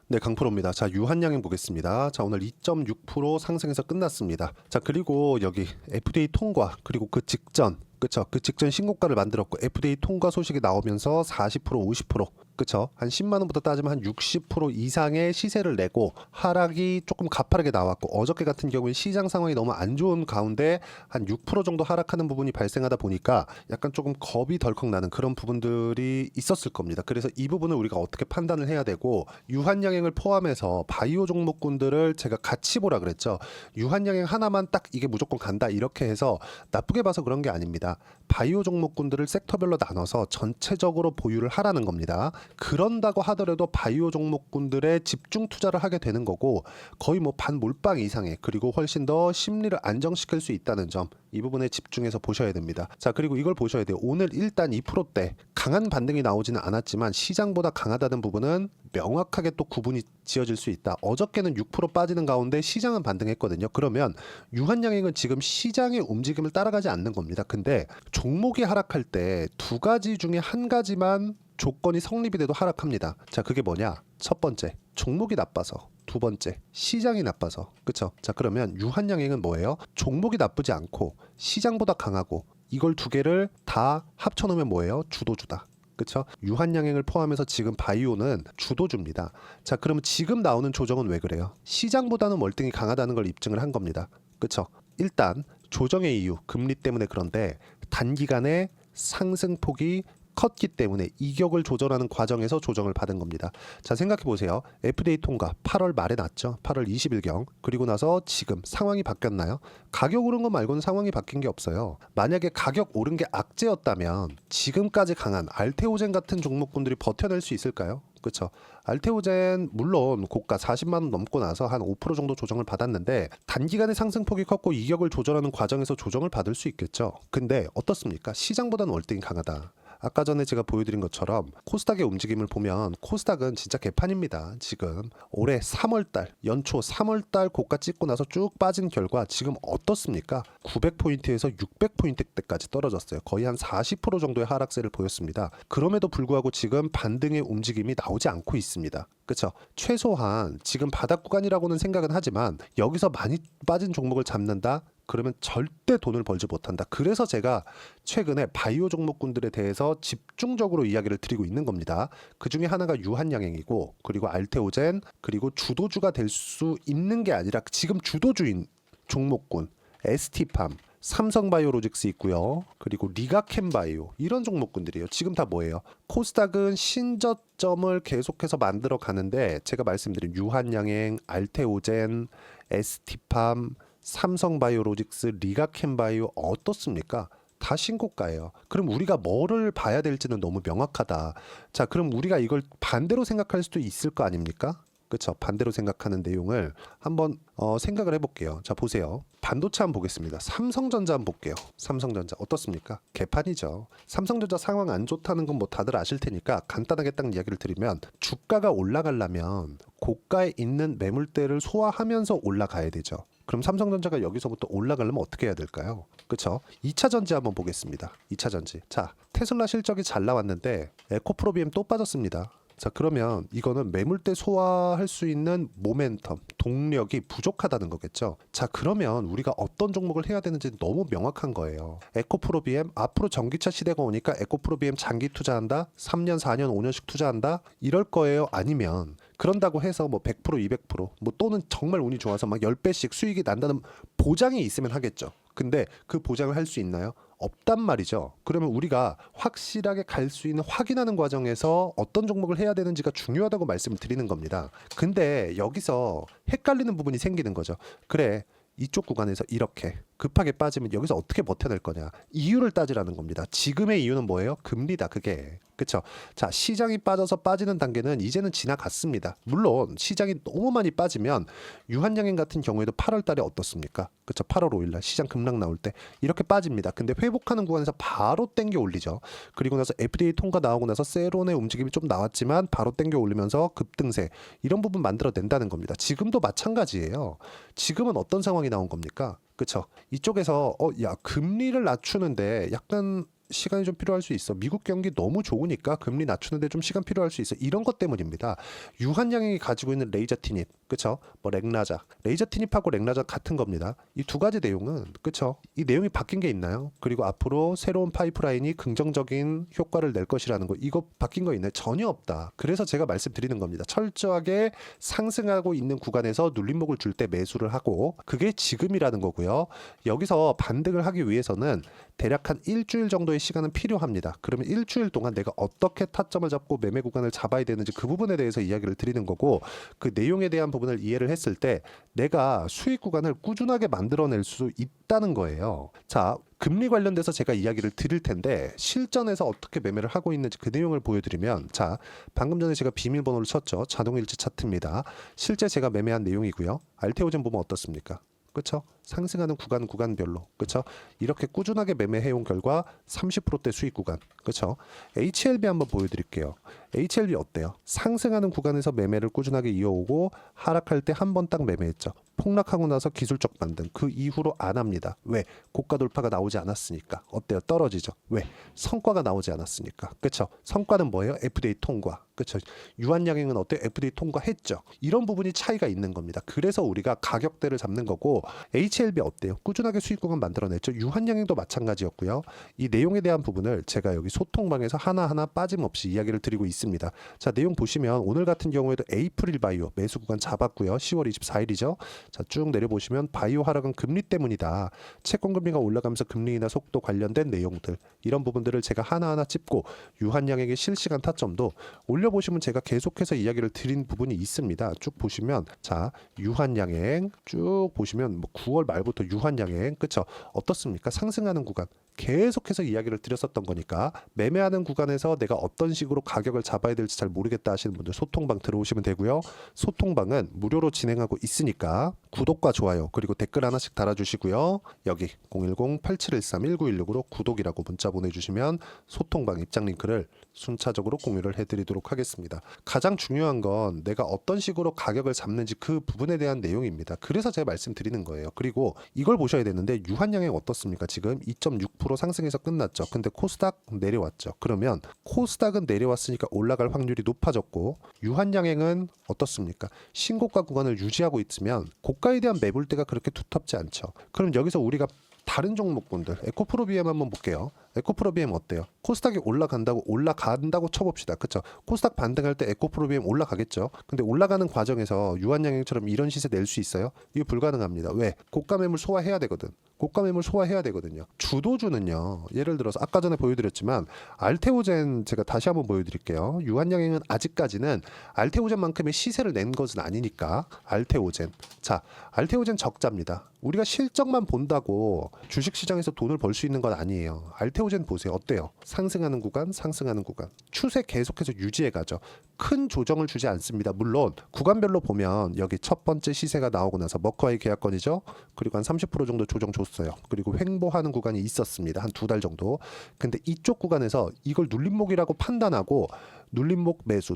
네, 강프로입니다. 자, 유한양행 보겠습니다. 자, 오늘 2.6% 상승해서 끝났습니다. 자, 그리고 여기 FDA 통과, 그리고 그 직전, 그쵸? 그 직전 신고가를 만들었고, FDA 통과 소식이 나오면서 40%, 50%, 그쵸? 한 10만 원부터 따지면 한 60% 이상의 시세를 내고 하락이 조금 가파르게 나왔고, 어저께 같은 경우에 시장 상황이 너무 안 좋은 가운데 한 6% 정도 하락하는 부분이 발생하다 보니까 약간 조금 겁이 덜컥 나는 그런 부분들이 있었을 겁니다. 그래서 이 부분을 우리가 어떻게 판단을 해야 되고, 유한양행을 포함해서 바이오 종목군들을 제가 같이 보라 그랬죠. 유한양행 하나만 딱 이게 무조건 간다 이렇게 해서 나쁘게 봐서 그런 게 아닙니다. 바이오 종목군들을 섹터별로 나눠서 전체적으로 보유를 하라는 겁니다. 그런다고 하더라도 바이오 종목군들에 집중 투자를 하게 되는 거고, 거의 뭐 반몰빵 이상의, 그리고 훨씬 더 심리를 안정시킬 수 있다는 점, 이 부분에 집중해서 보셔야 됩니다. 자, 그리고 이걸 보셔야 돼요. 오늘 일단 2%대 강한 반등이 나오지는 않았지만 시장보다 강하다는 부분은 명확하게 또 구분이 지어질 수 있다. 어저께는 6% 빠지는 가운데 시장은 반등했거든요. 그러면 유한양행은 지금 시장의 움직임을 따라가지 않는 겁니다. 근데 종목이 하락할 때 두 가지 중에 한 가지만 조건이 성립이 돼도 하락합니다. 자, 그게 뭐냐? 첫 번째, 종목이 나빠서. 두 번째, 시장이 나빠서. 그쵸? 자, 그러면 유한양행은 뭐예요? 종목이 나쁘지 않고 시장보다 강하고, 이걸 두 개를 다 합쳐놓으면 뭐예요? 주도주다. 그쵸? 유한양행을 포함해서 지금 바이오는 주도주입니다. 자, 그러면 지금 나오는 조정은 왜 그래요? 시장보다는 월등히 강하다는 걸 입증을 한 겁니다. 그쵸? 일단 조정의 이유, 금리 때문에. 그런데 단기간에 상승폭이 컸기 때문에 이격을 조절하는 과정에서 조정을 받은 겁니다. 자, 생각해 보세요. FDA 통과 8월 말에 났죠. 8월 20일경. 그리고 나서 지금 상황이 바뀌었나요? 가격 오른 거 말고는 상황이 바뀐 게 없어요. 만약에 가격 오른 게 악재였다면 지금까지 강한 알테오젠 같은 종목군들이 버텨낼 수 있을까요? 그렇죠. 알테오젠 물론 고가 40만 원 넘고 나서 한 5% 정도 조정을 받았는데 단기간에 상승폭이 컸고 이격을 조절하는 과정에서 조정을 받을 수 있겠죠. 근데 어떻습니까? 시장보다는 월등히 강하다. 아까 전에 제가 보여드린 것처럼 코스닥의 움직임을 보면 코스닥은 진짜 개판입니다. 지금 올해 3월달 연초 3월달 고가 찍고 나서 쭉 빠진 결과 지금 어떻습니까? 900포인트에서 600포인트대까지 떨어졌어요. 거의 한 40% 정도의 하락세를 보였습니다. 그럼에도 불구하고 지금 반등의 움직임이 나오지 않고 있습니다. 그렇죠? 최소한 지금 바닥 구간이라고는 생각은 하지만 여기서 많이 빠진 종목을 잡는다? 그러면 절대 돈을 벌지 못한다. 그래서 제가 최근에 바이오 종목군들에 대해서 집중적으로 이야기를 드리고 있는 겁니다. 그 중에 하나가 유한양행이고, 그리고 알테오젠, 그리고 주도주가 될 수 있는 게 아니라 지금 주도주인 종목군 ST팜, 삼성바이오로직스 있고요. 그리고 리가캠바이오, 이런 종목군들이에요. 지금 다 뭐예요? 코스닥은 신저점을 계속해서 만들어 가는데 제가 말씀드린 유한양행, 알테오젠, ST팜, 삼성바이오로직스, 리가캠바이오 어떻습니까? 다 신고가예요. 그럼 우리가 뭐를 봐야 될지는 너무 명확하다. 자, 그럼 우리가 이걸 반대로 생각할 수도 있을 거 아닙니까? 그렇죠. 반대로 생각하는 내용을 한번 생각을 해볼게요. 자, 보세요. 반도체 한번 보겠습니다. 삼성전자 한번 볼게요. 삼성전자 어떻습니까? 개판이죠. 삼성전자 상황 안 좋다는 건 뭐 다들 아실 테니까 간단하게 딱 이야기를 드리면, 주가가 올라가려면 고가에 있는 매물대를 소화하면서 올라가야 되죠. 그럼 삼성전자가 여기서부터 올라가려면 어떻게 해야 될까요? 그쵸? 2차 전지 한번 보겠습니다. 2차 전지. 자, 테슬라 실적이 잘 나왔는데 에코프로비엠 또 빠졌습니다. 자, 그러면 이거는 매물대 소화할 수 있는 모멘텀, 동력이 부족하다는 거겠죠. 자, 그러면 우리가 어떤 종목을 해야 되는지 너무 명확한 거예요. 에코프로비엠, 앞으로 전기차 시대가 오니까 에코프로비엠 장기 투자한다? 3년, 4년, 5년씩 투자한다? 이럴 거예요? 아니면 그런다고 해서 뭐 100%, 200%, 뭐 또는 정말 운이 좋아서 막 10배씩 수익이 난다는 보장이 있으면 하겠죠. 근데 그 보장을 할 수 있나요? 없단 말이죠. 그러면 우리가 확실하게 갈 수 있는 확인하는 과정에서 어떤 종목을 해야 되는지가 중요하다고 말씀을 드리는 겁니다. 근데 여기서 헷갈리는 부분이 생기는 거죠. 그래, 이쪽 구간에서 이렇게 급하게 빠지면 여기서 어떻게 버텨낼 거냐, 이유를 따지라는 겁니다. 지금의 이유는 뭐예요? 금리다. 그게 그쵸? 자, 시장이 빠져서 빠지는 단계는 이제는 지나갔습니다. 물론 시장이 너무 많이 빠지면 유한양행 같은 경우에도 8월 달에 어떻습니까? 그쵸? 8월 5일 날 시장 급락 나올 때 이렇게 빠집니다. 근데 회복하는 구간에서 바로 땡겨 올리죠. 그리고 나서 FDA 통과 나오고 나서 세론의 움직임이 좀 나왔지만 바로 땡겨 올리면서 급등세, 이런 부분 만들어낸다는 겁니다. 지금도 마찬가지예요. 지금은 어떤 상황이 나온 겁니까? 그쵸? 이쪽에서 야, 금리를 낮추는데 약간 시간이 좀 필요할 수 있어. 미국 경기 너무 좋으니까 금리 낮추는데 좀 시간 필요할 수 있어. 이런 것 때문입니다. 유한양행이 가지고 있는 레이저 티닙, 그쵸? 뭐 렉라작, 레이저 티닙하고 렉라작 같은 겁니다. 이 두 가지 내용은, 그쵸? 이 내용이 바뀐 게 있나요? 그리고 앞으로 새로운 파이프라인이 긍정적인 효과를 낼 것이라는 거, 이거 바뀐 거 있나요? 전혀 없다. 그래서 제가 말씀드리는 겁니다. 철저하게 상승하고 있는 구간에서 눌림목을 줄 때 매수를 하고, 그게 지금이라는 거고요. 여기서 반등을 하기 위해서는 대략 한 일주일 정도의 시간은 필요합니다. 그러면 일주일 동안 내가 어떻게 타점을 잡고 매매 구간을 잡아야 되는지 그 부분에 대해서 이야기를 드리는 거고, 그 내용에 대한 부분을 이해를 했을 때 내가 수익 구간을 꾸준하게 만들어낼 수 있다는 거예요. 자, 금리 관련돼서 제가 이야기를 드릴 텐데 실전에서 어떻게 매매를 하고 있는지 그 내용을 보여드리면, 자, 방금 전에 제가 비밀번호를 쳤죠. 자동일치 차트입니다. 실제 제가 매매한 내용이고요. 알테오젠 보면 어떻습니까? 그렇죠? 상승하는 구간별로, 그렇죠? 이렇게 꾸준하게 매매해온 결과 30%대 수익 구간, 그렇죠? HLB 한번 보여드릴게요. HLB 어때요? 상승하는 구간에서 매매를 꾸준하게 이어오고 하락할 때 한 번 딱 매매했죠. 폭락하고 나서 기술적 반등, 그 이후로 안 합니다. 왜? 고가 돌파가 나오지 않았으니까. 어때요? 떨어지죠. 왜? 성과가 나오지 않았으니까. 그렇죠? 성과는 뭐예요? FDA 통과. 그렇죠? 유한양행은 어때요? FDA 통과했죠. 이런 부분이 차이가 있는 겁니다. 그래서 우리가 가격대를 잡는 거고, HLB 어때요? 꾸준하게 수익 구간 만들어냈죠. 유한양행도 마찬가지였고요. 이 내용에 대한 부분을 제가 여기 소통방에서 하나하나 빠짐없이 이야기를 드리고 있습니다. 자, 내용 보시면 오늘 같은 경우에도 에이프릴 바이오 매수 구간 잡았고요. 10월 24일이죠. 자, 쭉 내려보시면 바이오 하락은 금리 때문이다. 채권 금리가 올라가면서 금리 인하 속도 관련된 내용들, 이런 부분들을 제가 하나하나 짚고 유한양행의 실시간 타점도 올려보시면 제가 계속해서 이야기를 드린 부분이 있습니다. 쭉 보시면, 자, 유한양행 쭉 보시면 뭐 9월 말부터 유한양행, 그쵸? 어떻습니까? 상승하는 구간 계속해서 이야기를 드렸었던 거니까, 매매하는 구간에서 내가 어떤 식으로 가격을 잡아야 될지 잘 모르겠다 하시는 분들 소통방 들어오시면 되고요. 소통방은 무료로 진행하고 있으니까 구독과 좋아요 그리고 댓글 하나씩 달아주시고요. 여기 010-8713-1916으로 구독이라고 문자 보내주시면 소통방 입장 링크를 순차적으로 공유를 해드리도록 하겠습니다. 가장 중요한 건 내가 어떤 식으로 가격을 잡는지 그 부분에 대한 내용입니다. 그래서 제가 말씀드리는 거예요. 그리고 이걸 보셔야 되는데, 유한양행 어떻습니까? 지금 2.6% 상승해서 끝났죠. 근데 코스닥 내려왔죠. 그러면 코스닥은 내려왔으니까 올라갈 확률이 높아졌고, 유한양행은 어떻습니까? 신고가 구간을 유지하고 있으면 고가에 대한 매물대가 그렇게 두텁지 않죠. 그럼 여기서 우리가 다른 종목군들, 에코프로비엠 한번 볼게요. 에코프로비엠 어때요? 코스닥이 올라간다고 쳐봅시다. 그쵸? 코스닥 반등할 때 에코프로비엠 올라가겠죠. 근데 올라가는 과정에서 유한양행처럼 이런 시세 낼 수 있어요? 이거 불가능합니다. 왜? 고가 매물 소화해야 되거든. 고가 매물 소화해야 되거든요. 주도주는요, 예를 들어서 아까 전에 보여드렸지만 알테오젠, 제가 다시 한번 보여드릴게요. 유한양행은 아직까지는 알테오젠만큼의 시세를 낸 것은 아니니까. 알테오젠, 자, 알테오젠 적자입니다. 우리가 실적만 본다고 주식시장에서 돈을 벌 수 있는 건 아니에요. 알테오젠 보세요. 어때요? 상승하는 구간, 상승하는 구간. 추세 계속해서 유지해가죠. 큰 조정을 주지 않습니다. 물론 구간별로 보면 여기 첫 번째 시세가 나오고 나서 머커와의 계약건이죠. 그리고 한 30% 정도 조정 줬어요. 그리고 횡보하는 구간이 있었습니다. 한 2달 정도. 근데 이쪽 구간에서 이걸 눌림목이라고 판단하고 눌림목 매수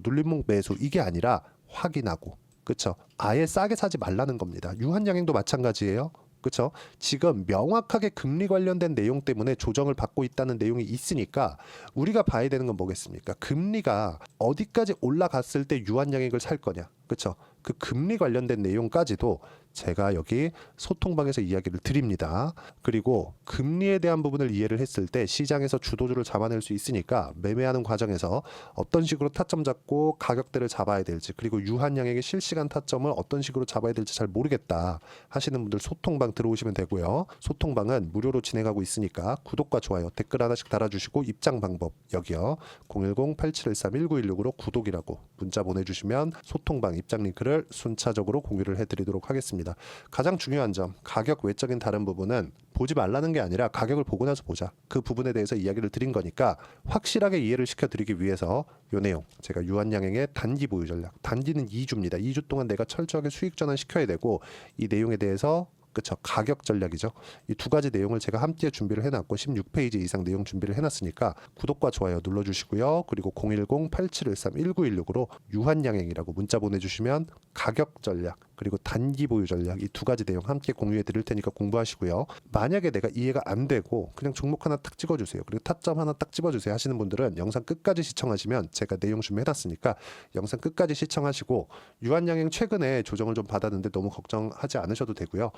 이게 아니라 확인하고, 그쵸? 아예 싸게 사지 말라는 겁니다. 유한양행도 마찬가지예요. 그쵸? 지금 명확하게 금리 관련된 내용 때문에 조정을 받고 있다는 내용이 있으니까 우리가 봐야 되는 건 뭐겠습니까? 금리가 어디까지 올라갔을 때 유한양행을 살 거냐, 그쵸? 그 금리 관련된 내용까지도 제가 여기 소통방에서 이야기를 드립니다. 그리고 금리에 대한 부분을 이해를 했을 때 시장에서 주도주를 잡아낼 수 있으니까 매매하는 과정에서 어떤 식으로 타점 잡고 가격대를 잡아야 될지, 그리고 유한양행의 실시간 타점을 어떤 식으로 잡아야 될지 잘 모르겠다 하시는 분들 소통방 들어오시면 되고요. 소통방은 무료로 진행하고 있으니까 구독과 좋아요 댓글 하나씩 달아주시고, 입장 방법 여기요. 010-8713-1916으로 구독이라고 문자 보내주시면 소통방 입장 링크를 순차적으로 공유를 해드리도록 하겠습니다. 가장 중요한 점, 가격 외적인 다른 부분은 보지 말라는 게 아니라 가격을 보고 나서 보자. 그 부분에 대해서 이야기를 드린 거니까 확실하게 이해를 시켜드리기 위해서 요 내용, 제가 유한양행의 단기 보유 전략, 단기는 2주입니다. 2주 동안 내가 철저하게 수익 전환 시켜야 되고, 이 내용에 대해서, 그쵸, 가격 전략이죠. 이 두 가지 내용을 제가 함께 준비를 해놨고 16페이지 이상 내용 준비를 해놨으니까 구독과 좋아요 눌러주시고요. 그리고 010-8713-1916으로 유한양행이라고 문자 보내주시면 가격 전략 그리고 단기 보유 전략 이 두 가지 내용 함께 공유해 드릴 테니까 공부하시고요. 만약에 내가 이해가 안 되고 그냥 종목 하나 딱 찍어주세요. 그리고 타점 하나 딱 집어주세요 하시는 분들은 영상 끝까지 시청하시면 제가 내용 준비해놨으니까 영상 끝까지 시청하시고 유한양행 최근에 조정을 좀 받았는데 너무 걱정하지 않으셔도 되고요.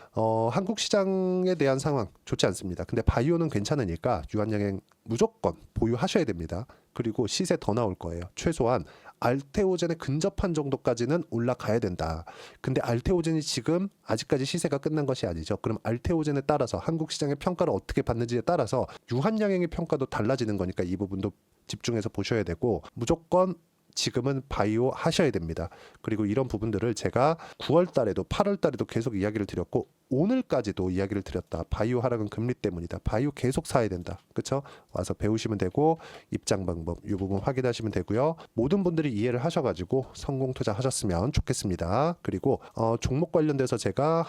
한국 시장에 대한 상황 좋지 않습니다. 근데 바이오는 괜찮으니까 유한양행 무조건 보유하셔야 됩니다. 그리고 시세 더 나올 거예요. 최소한 알테오젠에 근접한 정도까지는 올라가야 된다. 근데 알테오젠이 지금 아직까지 시세가 끝난 것이 아니죠. 그럼 알테오젠에 따라서 한국 시장의 평가를 어떻게 받는지에 따라서 유한양행의 평가도 달라지는 거니까 이 부분도 집중해서 보셔야 되고 무조건 지금은 바이오 하셔야 됩니다. 그리고 이런 부분들을 제가 9월 달에도 8월 달에도 계속 이야기를 드렸고 오늘까지도 이야기를 드렸다. 바이오 하락은 금리 때문이다. 바이오 계속 사야 된다. 그렇죠? 와서 배우시면 되고 입장 방법 이 부분 확인하시면 되고요. 모든 분들이 이해를 하셔가지고 성공 투자하셨으면 좋겠습니다. 그리고 종목 관련돼서 제가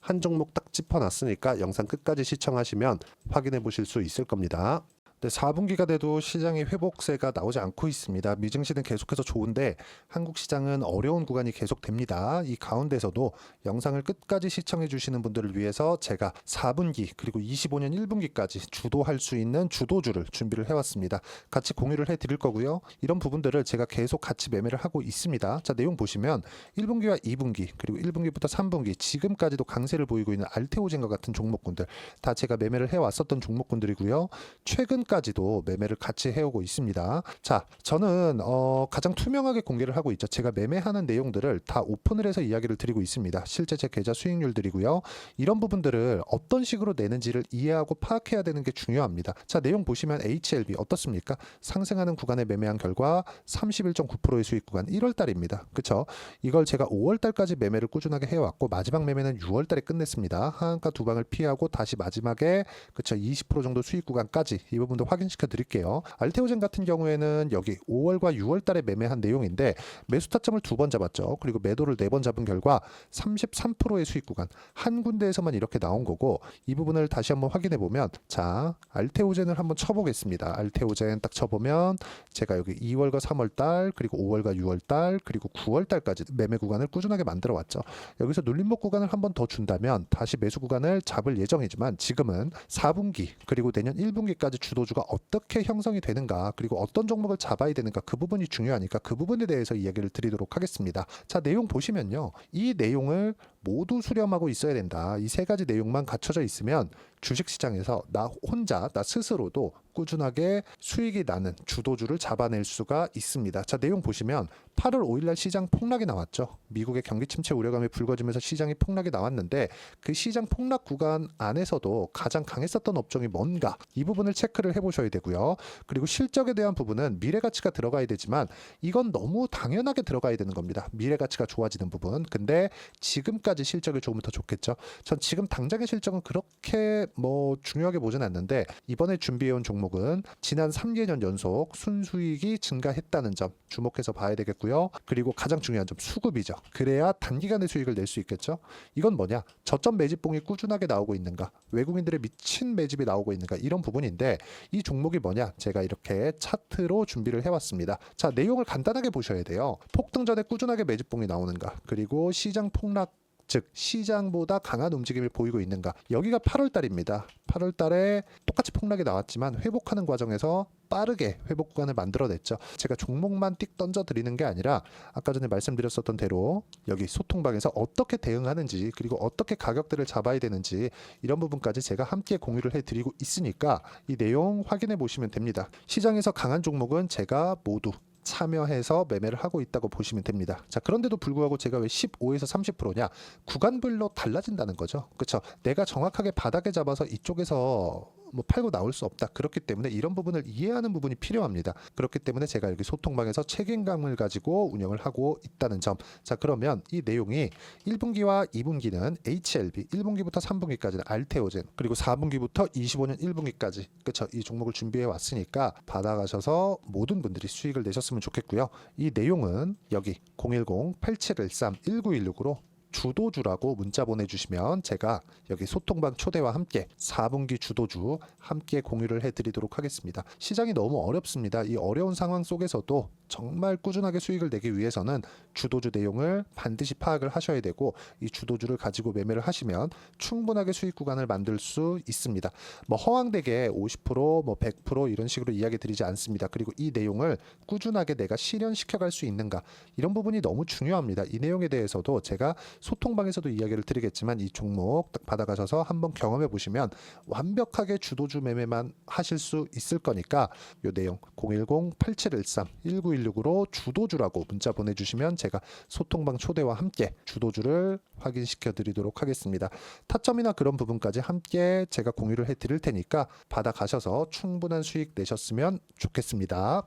한 종목 딱 짚어놨으니까 영상 끝까지 시청하시면 확인해 보실 수 있을 겁니다. 네, 4분기가 돼도 시장의 회복세가 나오지 않고 있습니다. 미증시는 계속해서 좋은데 한국 시장은 어려운 구간이 계속됩니다. 이 가운데서도 영상을 끝까지 시청해 주시는 분들을 위해서 제가 4분기 그리고 25년 1분기까지 주도할 수 있는 주도주를 준비를 해왔습니다. 같이 공유를 해드릴 거고요. 이런 부분들을 제가 계속 같이 매매를 하고 있습니다. 자, 내용 보시면 1분기와 2분기 그리고 1분기부터 3분기 지금까지도 강세를 보이고 있는 알테오젠과 같은 종목군들 다 제가 매매를 해왔었던 종목군들이고요. 최근까지도 매매를 같이 해오고 있습니다. 자, 저는 가장 투명하게 공개를 하고 있죠. 제가 매매하는 내용들을 다 오픈을 해서 이야기를 드리고 있습니다. 실제 제 계좌 수익률들이고요. 이런 부분들을 어떤 식으로 내는지를 이해하고 파악해야 되는 게 중요합니다. 자, 내용 보시면 HLB 어떻습니까? 상승하는 구간에 매매한 결과 31.9%의 수익 구간 1월 달입니다. 그렇죠? 이걸 제가 5월 달까지 매매를 꾸준하게 해왔고 마지막 매매는 6월 달에 끝냈습니다. 하한가 두 방을 피하고 다시 마지막에 그렇죠? 20% 정도 수익 구간까지 이 부분도 확인시켜 드릴게요. 알테오젠 같은 경우에는 여기 5월과 6월 달에 매매한 내용인데 매수 타점을 2번 잡았죠. 그리고 매도를 4번 잡은 결과 33%의 수익 구간 한 군데에서만 이렇게 나온 거고 이 부분을 다시 한번 확인해 보면 자, 알테오젠을 한번 쳐보겠습니다. 알테오젠 딱 쳐보면 제가 여기 2월과 3월 달 그리고 5월과 6월 달 그리고 9월 달까지 매매 구간을 꾸준하게 만들어 왔죠. 여기서 눌림목 구간을 한번 더 준다면 다시 매수 구간을 잡을 예정이지만 지금은 4분기 그리고 내년 1분기까지 주도주가 어떻게 형성이 되는가 그리고 어떤 종목을 잡아야 되는가 그 부분이 중요하니까 그 부분에 대해서 이야기를 드리도록 하겠습니다. 자, 내용 보시면요. 이 내용을 모두 수렴하고 있어야 된다. 이 세 가지 내용만 갖춰져 있으면 주식시장에서 나 혼자 나 스스로도 꾸준하게 수익이 나는 주도주를 잡아낼 수가 있습니다. 자, 내용 보시면 8월 5일날 시장 폭락이 나왔죠. 미국의 경기 침체 우려감이 불거지면서 시장이 폭락이 나왔는데 그 시장 폭락 구간 안에서도 가장 강했었던 업종이 뭔가 이 부분을 체크를 해보셔야 되고요. 그리고 실적에 대한 부분은 미래가치가 들어가야 되지만 이건 너무 당연하게 들어가야 되는 겁니다. 미래가치가 좋아지는 부분. 근데 지금까지 실적이 좋으면 더 좋겠죠. 전 지금 당장의 실적은 그렇게 중요하게 보진 않는데 이번에 준비해온 종목은 지난 3개년 연속 순수익이 증가했다는 점 주목해서 봐야 되겠고요. 그리고 가장 중요한 점 수급이죠. 그래야 단기간에 수익을 낼 수 있겠죠. 이건 뭐냐? 저점 매집봉이 꾸준하게 나오고 있는가? 외국인들의 미친 매집이 나오고 있는가? 이런 부분인데 이 종목이 뭐냐? 제가 이렇게 차트로 준비를 해왔습니다. 자, 내용을 간단하게 보셔야 돼요. 폭등 전에 꾸준하게 매집봉이 나오는가? 그리고 시장 폭락 즉 시장보다 강한 움직임을 보이고 있는가. 여기가 8월 달입니다. 8월 달에 똑같이 폭락이 나왔지만 회복하는 과정에서 빠르게 회복 구간을 만들어냈죠. 제가 종목만 띡 던져 드리는 게 아니라 아까 전에 말씀드렸었던 대로 여기 소통방에서 어떻게 대응하는지 그리고 어떻게 가격들을 잡아야 되는지 이런 부분까지 제가 함께 공유를 해드리고 있으니까 이 내용 확인해 보시면 됩니다. 시장에서 강한 종목은 제가 모두 참여해서 매매를 하고 있다고 보시면 됩니다. 자, 그런데도 불구하고 제가 왜 15에서 30%냐? 구간별로 달라진다는 거죠. 그렇죠? 내가 정확하게 바닥에 잡아서 이쪽에서 팔고 나올 수 없다. 그렇기 때문에 이런 부분을 이해하는 부분이 필요합니다. 그렇기 때문에 제가 여기 소통방에서 책임감을 가지고 운영을 하고 있다는 점. 자, 그러면 이 내용이 1분기와 2분기는 HLB, 1분기부터 3분기까지는 알테오젠, 그리고 4분기부터 25년 1분기까지 그렇죠? 이 종목을 준비해 왔으니까 받아가셔서 모든 분들이 수익을 내셨으면 좋겠고요. 이 내용은 여기 010-8713-1916으로 주도주라고 문자 보내주시면 제가 여기 소통방 초대와 함께 4분기 주도주 함께 공유를 해드리도록 하겠습니다. 시장이 너무 어렵습니다. 이 어려운 상황 속에서도 정말 꾸준하게 수익을 내기 위해서는 주도주 내용을 반드시 파악을 하셔야 되고, 이 주도주를 가지고 매매를 하시면 충분하게 수익 구간을 만들 수 있습니다. 뭐 허황되게 50%, 뭐 100% 이런 식으로 이야기 드리지 않습니다. 그리고 이 내용을 꾸준하게 내가 실현시켜 갈 수 있는가, 이런 부분이 너무 중요합니다. 이 내용에 대해서도 제가 소통방에서도 이야기를 드리겠지만, 이 종목 딱 받아가셔서 한번 경험해 보시면 완벽하게 주도주 매매만 하실 수 있을 거니까, 이 내용 010-8713-1916으로 주도주라고 문자 보내주시면 제가 소통방 초대와 함께 주도주를 확인시켜 드리도록 하겠습니다. 타점이나 그런 부분까지 함께 제가 공유를 해 드릴 테니까 받아가셔서 충분한 수익 내셨으면 좋겠습니다.